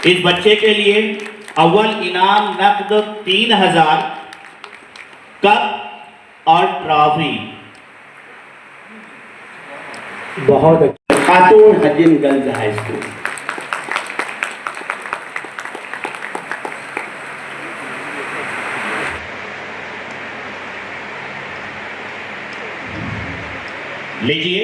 اس بچے کے لیے اول انعام نقد 3000 کپ اور ٹرافی۔ بہت اچھا۔ خاتون حجین گرلز ہائی اسکول۔ لیجیے۔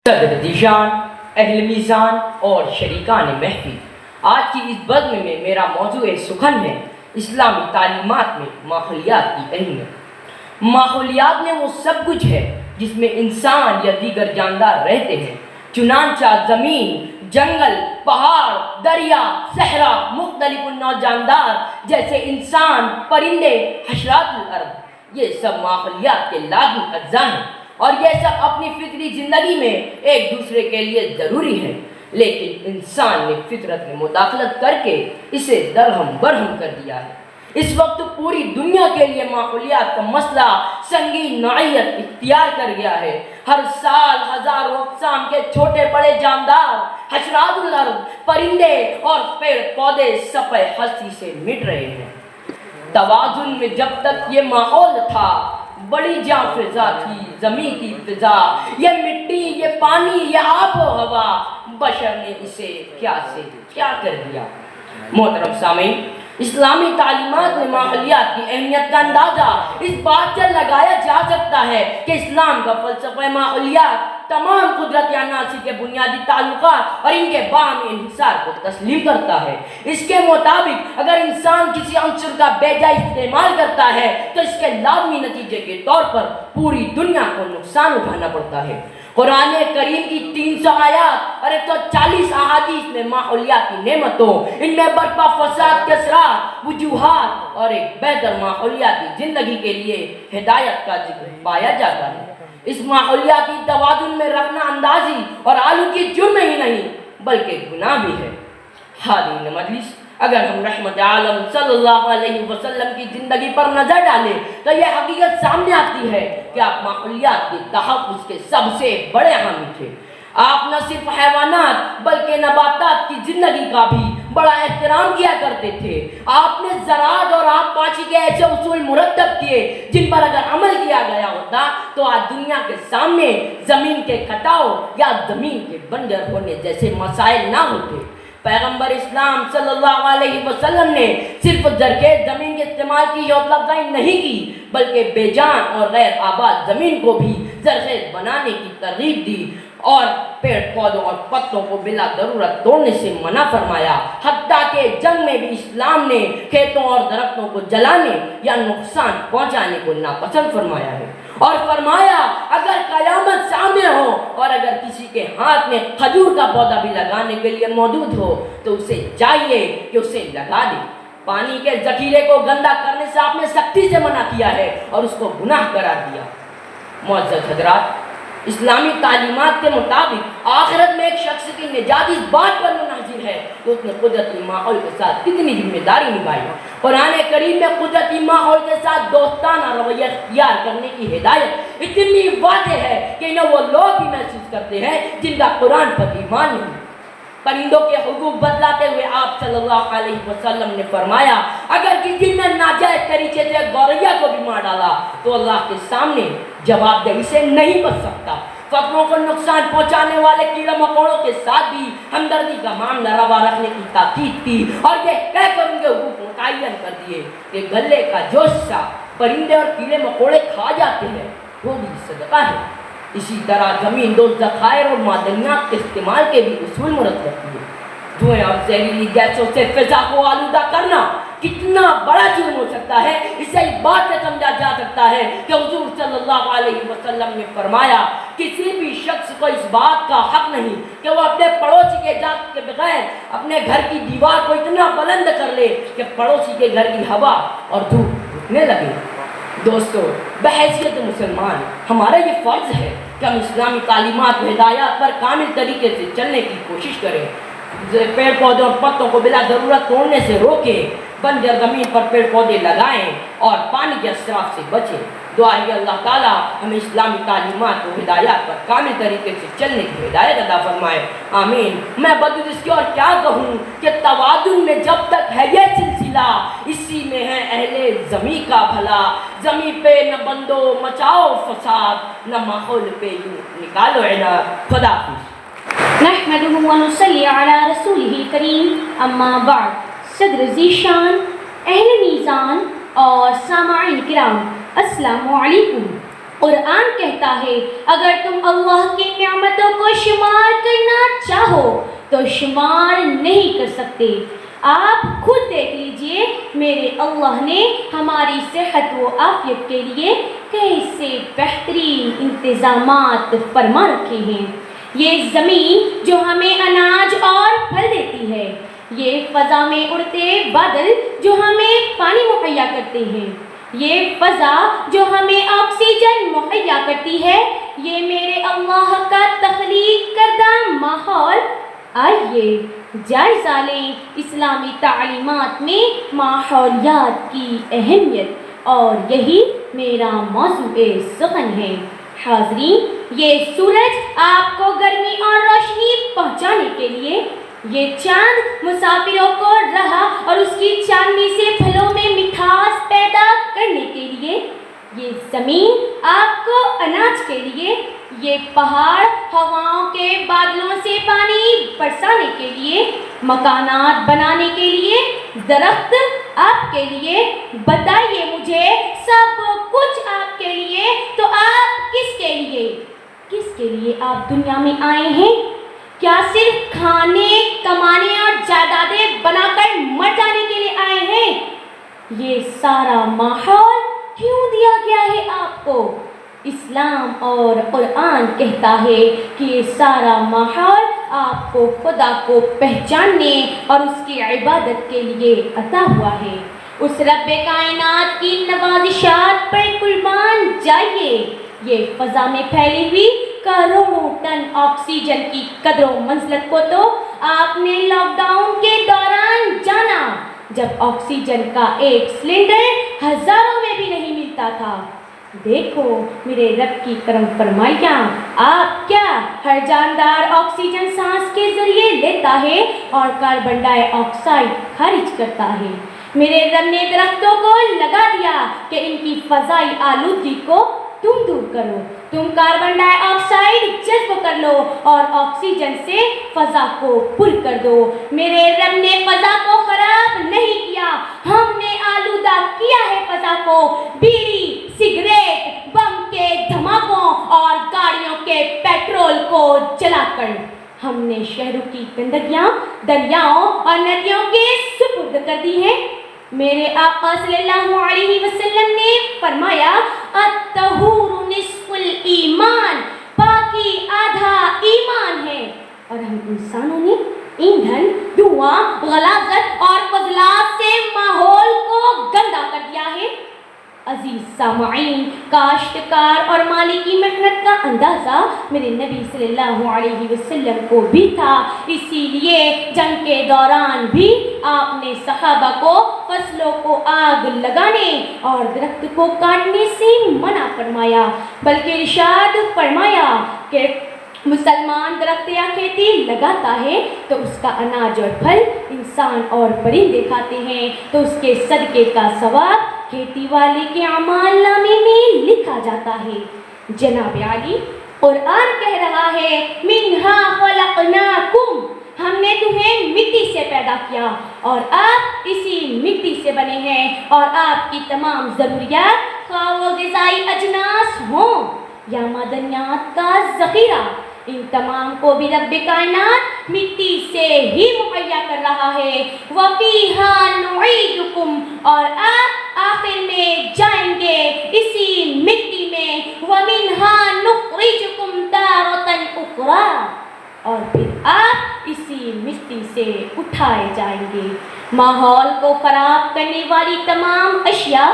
صدر دیشان، اہل میزان اور شریکان محفل، آج کی اس بزم میں میرا موضوع سخن ہے اسلامی تعلیمات میں ماحولیات کی اہمیت۔ ماحولیات میں وہ سب کچھ ہے جس میں انسان یا دیگر جاندار رہتے ہیں، چنانچہ زمین، جنگل، پہاڑ، دریا، صحرا، مختلف النوع جاندار جیسے انسان، پرندے، حشرات الارض، یہ سب ماحولیات کے لازمی اجزاء ہیں اور یہ سب اپنی فطری زندگی میں ایک دوسرے کے لیے ضروری ہے، لیکن انسان نے فطرت میں مداخلت کر کے اسے درہم برہم کر دیا ہے۔ اس وقت پوری دنیا کے لیے ماحولیات کا مسئلہ سنگین نوعیت اختیار کر گیا ہے۔ ہر سال ہزاروں اقسام کے چھوٹے بڑے جاندار، حشرات الارض، پرندے اور پیڑ پودے سفح ہستی سے مٹ رہے ہیں۔ توازن میں جب تک یہ ماحول تھا، بڑی جاں فضا تھی زمین کی فضا، یہ مٹی، یہ پانی، یہ آب و ہوا، بشر نے اسے کیا سے کیا کر دیا۔ محترم سامعین، اسلامی تعلیمات میں ماحولیات کی اہمیت کا اندازہ اس بات سے لگایا جا سکتا ہے کہ اسلام کا فلسفہ ماحولیات تمام قدرتی عناصر کے بنیادی تعلقات اور ان کے باہمی انحصار کو تسلیم کرتا ہے۔ اس کے مطابق اگر انسان کسی عنصر کا بے جا استعمال کرتا ہے تو اس کے لازمی نتیجے کے طور پر پوری دنیا کو نقصان اٹھانا پڑتا ہے۔ قرآن کریم کی 300 آیات اور 140 احادیث میں ماحولیات کی نعمتوں، ان میں برپا فساد کے اثرات، وجوہات اور ایک بہتر ماحولیاتی زندگی کے لیے ہدایت کا ذکر پایا جاتا ہے۔ اس ماحولیاتی توازن میں رکھنا اندازی اور آلودگی جرم ہی نہیں بلکہ گناہ بھی ہے۔ حاضرین مجلس، اگر ہم رحمت عالم صلی اللہ علیہ وسلم کی زندگی پر نظر ڈالیں تو یہ حقیقت سامنے آتی ہے کہ آپ ماحولیات کے تحفظ کے سب سے بڑے حامی تھے۔ آپ نہ صرف حیوانات بلکہ نباتات کی زندگی کا بھی بڑا احترام کیا کرتے تھے۔ آپ نے زراعت اور آبپاشی کے ایسے اصول مرتب کیے جن پر اگر عمل کیا گیا ہوتا تو آج دنیا کے سامنے زمین کے کٹاؤ یا زمین کے بنجر ہونے جیسے مسائل نہ ہوتے۔ پیغمبر اسلام صلی اللہ علیہ وسلم نے صرف زرخیز زمین کے استعمال کی حوصلہ افزائی نہیں کی بلکہ بے جان اور غیر آباد زمین کو بھی زرخیز بنانے کی ترغیب دی اور پیڑ پودوں اور پتوں کو بلا ضرورت توڑنے سے منع فرمایا۔ حتیٰ کہ جنگ میں بھی اسلام نے کھیتوں اور درختوں کو جلانے یا نقصان پہنچانے کو ناپسند فرمایا ہے اور فرمایا اگر قیامت سامنے ہو اور اگر کسی کے ہاتھ میں کھجور کا پودا بھی لگانے کے لیے موجود ہو تو اسے چاہیے کہ اسے لگا دے۔ پانی کے ذخیرے کو گندا کرنے سے آپ نے سختی سے منع کیا ہے اور اس کو گناہ قرار دیا۔ معزز حضرات، اسلامی تعلیمات کے مطابق آخرت میں ایک شخص کی نجات اس بات پر منحصر ہے کہ اس نے قدرتی ماحول کے ساتھ کتنی ذمہ داری نبھائی۔ قرآن کریم میں قدرتی ماحول کے ساتھ دوستانہ رویہ اختیار کرنے کی ہدایت اتنی واضح ہے کہ انہیں وہ لوگ بھی محسوس کرتے ہیں جن کا قرآن پر ایمان نہیں۔ پرندوں کے حقوق بتلاتے ہوئے آپ صلی اللہ علیہ وسلم نے فرمایا اگر کسی نے ناجائز طریقے سے گوریا کو بھی مار ڈالا تو اللہ کے سامنے جواب دہی سے نہیں بچ سکتا۔ فصلوں کو نقصان پہنچانے والے کیڑے مکوڑوں کے ساتھ بھی ہمدردی کا معاملہ روا رکھنے کی تاکید کی اور یہ کہہ کر ان کے حقوق متعین کر دیے کہ غلے کا جو حصہ پرندے اور کیڑے مکوڑے کھا جاتے ہیں وہ بھی صدقہ ہے۔ اسی طرح زمین دو ذخائر اور معدنیات کے استعمال کے بھی اصول مرتب کیے۔ دھوئیں اور زہریلی گیسوں سے فضا کو آلودہ کرنا کتنا بڑا جرم ہو سکتا ہے اسے اس بات سے سمجھا جا سکتا ہے کہ حضور صلی اللہ علیہ وسلم نے فرمایا کسی بھی شخص کو اس بات کا حق نہیں کہ وہ اپنے پڑوسی کے اجازت کے بغیر اپنے گھر کی دیوار کو اتنا بلند کر لے کہ پڑوسی کے گھر کی ہوا اور دھوپ رکنے لگے۔ دوستو، بحیثیت مسلمان ہمارا یہ فرض ہے کہ ہم اسلامی تعلیمات و ہدایات پر کامل طریقے سے چلنے کی کوشش کریں، پیڑ پودوں اور پتوں کو بلا ضرورت توڑنے سے روکیں، بنجر زمین پر پیڑ پودے لگائیں اور پانی کے اسراف سے بچیں۔ دعا ہے کہ اللہ تعالیٰ ہمیں اسلامی تعلیمات و ہدایات پر کامل طریقے سے چلنے کی ہدایت عطا فرمائے، آمین۔ میں بدر اس کی اور کیا کہوں کہ توازن میں جب تک ہے یہ سلسلہ، اسی میں ہے اہل زمیں کا بھلا، زمیں پہ نہ بندو مچاؤ فساد، نہ ماحول پہ یوں نکالو عناد۔ خدا حافظ۔ نحمده ونصلي على رسوله الكريم، اما بعد۔ صدر ذیشان، اہل میزان اور سامعین کرام، السلام علیکم۔ قرآن کہتا ہے اگر تم اللہ کی نعمتوں کو شمار کرنا چاہو تو شمار نہیں کر سکتے۔ آپ خود دیکھ لیجئے میرے اللہ نے ہماری صحت و عافیت کے لیے کیسے بہترین انتظامات فرما رکھے ہیں۔ یہ زمین جو ہمیں اناج اور پھل دیتی ہے، یہ فضا میں اڑتے بادل جو ہمیں پانی مہیا کرتے ہیں، یہ فضا جو ہمیں آکسیجن مہیا کرتی ہے، یہ میرے اللہ کا تخلیق کردہ ماحول۔ آئیے جائزہ لیں اسلامی تعلیمات میں ماحولیات کی اہمیت، اور یہی میرا موضوع سخن ہے۔ حاضرین، یہ سورج آپ کو گرمی اور روشنی پہنچانے کے لیے، یہ چاند مسافروں کو راہ اور اس کی چاندنی سے پھلوں میں مٹھاس پیدا کرنے کے لیے، یہ زمین آپ کو اناج کے لیے، یہ پہاڑ ہواؤں کے بادلوں سے پانی برسانے کے لیے، مکانات بنانے کے لیے، درخت آپ کے لیے۔ بتائیے مجھے، سب کچھ آپ کے لیے، تو آپ کس کے لیے؟ کس کے لیے آپ دنیا میں آئے ہیں؟ کیا صرف کھانے، کمانے اور جائیدادیں بنا کر مر جانے کے لیے آئے ہیں؟ یہ سارا ماحول کیوں دیا گیا ہے آپ کو؟ اسلام اور قرآن کہتا ہے کہ یہ سارا ماحول آپ کو خدا کو پہچاننے اور اس کی عبادت کے لیے عطا ہوا ہے۔ اس رب کائنات کی نوازشات پر قربان جائیے۔ یہ فضا میں پھیلی ہوئی کروڑوں ٹن آکسیجن کی قدر و منزلت کو تو آپ نے لاک ڈاؤن کے دوران جانا، جب آکسیجن کا ایک سلنڈر ہزاروں میں بھی نہیں ملتا تھا۔ دیکھو میرے رب کی کرم فرمائیاں، آپ کیا ہر جاندار آکسیجن سانس کے ذریعے لیتا ہے اور کاربن ڈائی آکسائڈ خارج کرتا ہے۔ میرے رب نے درختوں کو لگا دیا کہ ان کی فضائی آلودگی کو تم دور کرو، تم کاربن ڈائی آکسائڈ جذب کر لو اور آکسیجن سے فضا کو پر کر دو۔ میرے رب نے فضا کو خراب نہیں کیا، ہم نے آلودہ کیا ہے فضا کو، بیڑی، سگریٹ، بم کے دھماکوں اور گاڑیوں کے پیٹرول کو جلا کر۔ ہم نے شہروں کی گندگیاں دریاؤں اور ندیوں کے سپرد کر دی ہیں۔ میرے آقا صلی اللہ علیہ وسلم نے فرمایا، الطہور نصف الایمان، پاکی آدھا ایمان ہے۔ اور ہم انسانوں نے ایندھن، دھواں، غلاظت اور فضلات سے ماحول کو گندا کر دیا ہے۔ عزیز سامعین، کاشتکار اور مالی کی محنت کا اندازہ میرے نبی صلی اللہ علیہ وسلم کو بھی تھا، اسی لیے جنگ کے دوران بھی آپ نے صحابہ کو فصلوں کو آگ لگانے اور درخت کو کاٹنے سے منع فرمایا، بلکہ ارشاد فرمایا کہ مسلمان درخت یا کھیتی لگاتا ہے تو اس کا اناج اور پھل انسان اور پرندے کھاتے ہیں تو اس کے صدقے کا ثواب کھیتی والے کے اعمال نامے میں لکھا جاتا ہے۔ جناب عالی، قرآن کہہ رہا ہے، منہا خلقناکم، ہم نے تمہیں مٹی سے پیدا کیا اور آپ اسی مٹی سے بنے ہیں، اور آپ کی تمام ضروریات خواہ وہ غذائی اجناس ہوں یا معدنیات کا ذخیرہ، ان تمام کو بھی رب کائنات مٹی سے ہی مہیا کر رہا ہے۔ وَفِيهَا نُعِيدُكُمْ، اور آپ آخر میں جائیں گے اسی مٹی میں۔ وَمِنْهَا نُخْرِجُكُمْ تَارَةً أُخْرَىٰ، اور پھر آپ اسی مٹی سے اٹھائے جائیں گے۔ ماحول کو خراب کرنے والی تمام اشیاء،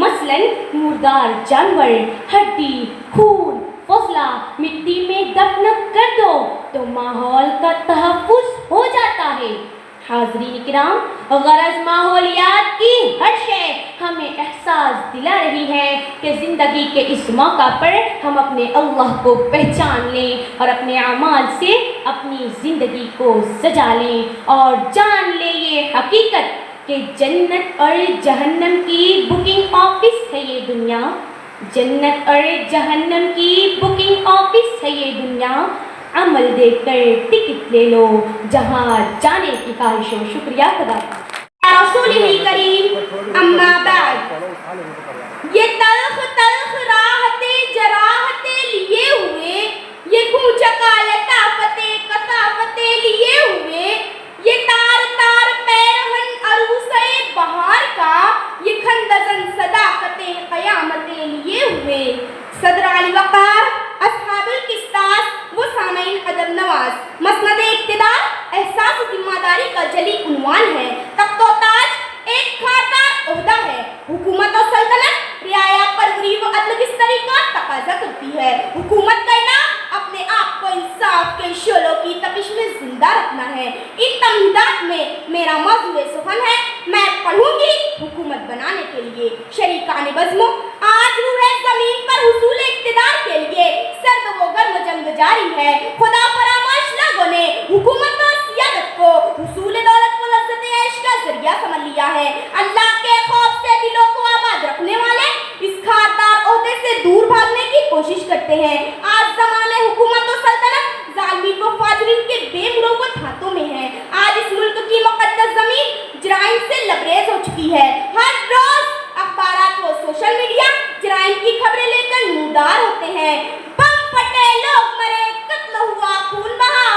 مثلاً مردار جانور، ہڈی، خون، فضلہ مٹی میں دفن کر دو تو ماحول کا تحفظ ہو جاتا ہے۔ حاضرین کرام، غرض ماحولیات کی ہر شے ہمیں احساس دلا رہی ہے کہ زندگی کے اس موقع پر ہم اپنے اللہ کو پہچان لیں اور اپنے اعمال سے اپنی زندگی کو سجا لیں اور جان لیں یہ حقیقت کہ جنت اور جہنم کی بکنگ آفس ہے یہ دنیا، جنت اور جہنم کی بکنگ آفس ہے یہ دنیا، عمل دیکھ کر ٹکٹ لے لو جہاں جانے کی خواہش ہو۔ شکریہ خدا رسول ہی کریم، اما بعد، یہ تلخ تلخ راحتیں جراحتیں لیے ہوئے، یہ کوچکا لطافتیں کثافتیں لیے ہوئے، یہ تار تار پیرہن عروسے بہار کا، یہ کھندزن صداقتیں قیامتیں لیے ہوئے۔ صدر علی وقار، اصحاب القسطاس، وہ سامعین ادب نواز، مسند اقتدار احساس ذمہ داری کا جلی عنوان ہے۔ تخت و تاج ایک خاردار عہدہ ہے۔ حکومت و سلطنت رعایا پروری و عدل بستری کا تقاضا کرتی ہے۔ حکومت کرنا اپنے آپ کو انصاف کے شعلوں کی تپش میں زندہ رکھنا ہے۔ ان تمہیدات میں میرا موضوع سخن ہے، میں پڑھوں گی حکومت بنانے کے لیے۔ شریکان بزموں، آج روح زمین پر حصول اقتدار کے لیے سرد و گرم جنگ جاری ہے۔ خدا فراموش لوگوں نے حکومت و سیادت کو حصول دولت و لذت عیش کا ذریعہ سمجھ لیا ہے۔ اللہ کے خوف سے دلوں کو آباد رکھنے والے اس خاردار عہدے سے دور بھاگنے کی کوشش کرتے ہیں۔ آج زمانے حکومت و سلطنت ظالمین و فاجرین کے بے مروت ہاتھوں میں ہے۔ آج اس ملک کی مقدس زمین جرائم سے لبریز ہو چکی ہے۔ ہر روز اخبارات و سوشل میڈیا جرائم کی خبریں لے کر نمودار ہوتے ہیں۔ بم پھٹے لوگ مرے قتل ہوا خون بہا،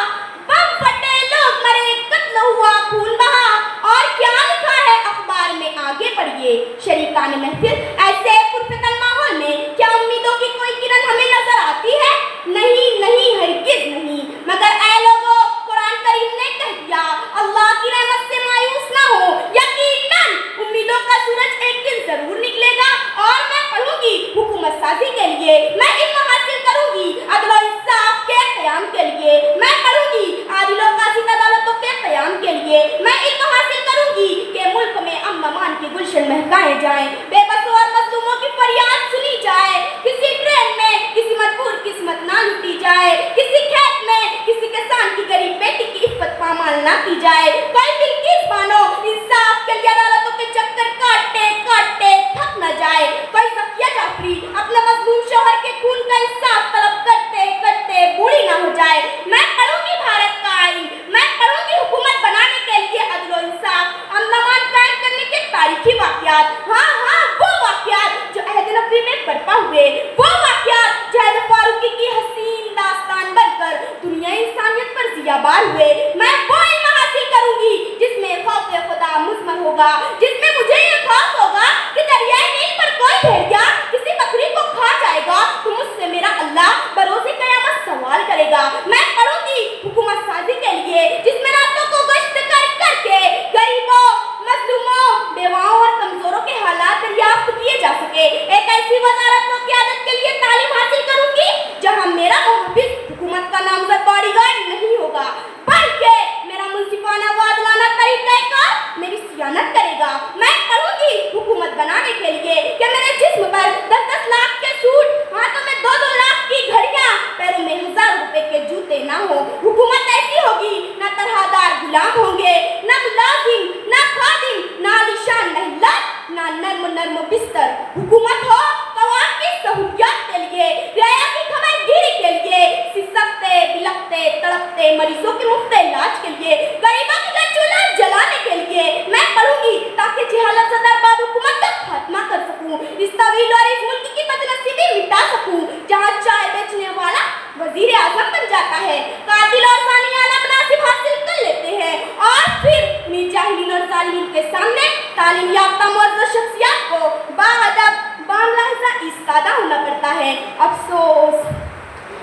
بم پھٹے لوگ مرے قتل ہوا خون بہا، اور کیا لکھا ہے اخبار میں آگے پڑھیے۔ شریکان محفل، ایسے پرفتن ماحول میں کیا امیدوں کی کوئی کرن ہمیں نظر آتی ہے؟ نہیں نہیں، ہرگز نہیں، مگر اے لوگو، قرآن کریم نے کہہ دیا اللہ کی رحمت سے مایوس نہ ہو، یقیناً امیدوں کا سورج ایک دن ضرور نکلے گا۔ اور میں پڑھوں گی حکومت سازی کے لیے، میں علم حاصل کروں گی عدل و انصاف کے قیام کے لیے، میں پڑھوں گی عادل و قاصد عدالتوں کے قیام کے لیے، میں علم حاصل کروں گی کہ ملک میں امن امان کی گلشن مہکائے جائیں، بے بسوں اور مظلوموں کی فریاد سنی جائے، کسی ٹرین میں کسی مجبور قسمت نہ لوٹی جائے، کسی کھیت میں کسی کسان کی غریب بیٹی کی عفت پامال نہ کی جائے، کوئی بلکیس بانو انصاف کے لیے عدالتوں کے چکر کاٹتے کاٹتے تھک نہ جائے، کوئی صفیہ جعفری اپنے مظلوم شوہر کے خون کا انصاف طلب کرتے کرتے بوڑھی نہ ہو جائے۔ میں پڑھوں گی بھارت کا آئین، میں پڑھوں گی حکومت بنانے کے لیے عدل و انصاف، امن امان قائم کرنے کے تاریخی واقعات، ہاں ہاں وہ واقعات جو عہد نبوی میں برپا ہوئے، وہ واقعات جو عہد فاروقی کی حسین داستان بن کر دنیا انسانیت پر ضیابار ہوئے۔ میں وہ علم حاصل کروں گی جس میں خوف خدا مضمر ہوگا، جس میں مجھے یہ خوف ہوگا کہ دریائے نیل پر کوئی بھیڑیا کسی بکری کو کھا جائے گا تو مجھ سے میرا اللہ بروز قیامت سوال کرے گا۔ میں پڑھوں گی حکومت سازی کے لیے جس میں راتوں کو گشت کر کر کے غریبوں، مظلوموں، بیواؤں اور کمزوروں کے حالات دریافت کیے جا سکے۔ ایک ایسی وزارت و قیادت کے لیے تعلیم حاصل کروں گی جہاں میرا محافظ حکومت کا نامزد باڈی گارڈ نہیں ہوگا، بلکہ میرا منصفانہ و عادلانہ طریقہ کار میری صیانت کرے گا۔ میں پڑھوں گی حکومت بنانے کے لیے کہ میرے جسم پر 10-10 لاکھ کے سوٹ، ہاتھوں میں 2-2 لاکھ کی گھڑیاں، پیروں میں 1000 روپے کے جوتے نہ ہوں۔ حکومت ایسی ہوگی نہ طرحدار غلام ہوں گے، نہ ملازم، نہ خادم، نہ عالیشان محلات، نہ نرم نرم بستر۔ حکومت ہو عوام کی سہولیات کے لیے، رعایا کی خبر گیری کے لیے، سسکتے بلکتے تڑپتے مریضوں کے مفت علاج کے لیے، غریبوں کی چولہا جلانے کے لیے میں پڑھوں گی تاکہ جہالت زدہ بعد حکومت کا خاتمہ کر سکوں، اس طویل اور اس ملک کی بدنصیبی مٹا سکوں جہاں چائے بیچنے والا وزیر اعظم بن جاتا ہے، قاتل اور زانی اعلیٰ مناصب حاصل کر لیتے ہیں، اور پھر میر جاہلین اور ظالمین کے سامنے تعلیم یافتہ معزز شخصیات کو باادب باملاحظہ ایستادہ ہونا پڑتا ہے۔ افسوس،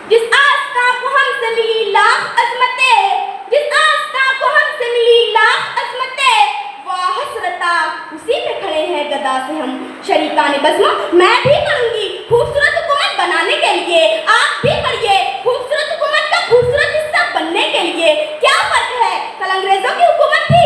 جس آستاں کو ہم سے ملی لاکھ عظمتیں، جس آستاں کو ہم سے ملی لاکھ عظمتیں، وہ حسرتا اسی پہ کھڑے ہیں گدا سے ہم۔ شریکان بزموں، میں بھی پڑھوں گی خوبصورت حکومت بنانے کے لیے، آپ بھی پڑھیے خوبصورت حکومت کا خوبصورت حصہ بننے کے لیے۔ کیا فرق ہے؟ کل انگریزوں کی حکومت تھی،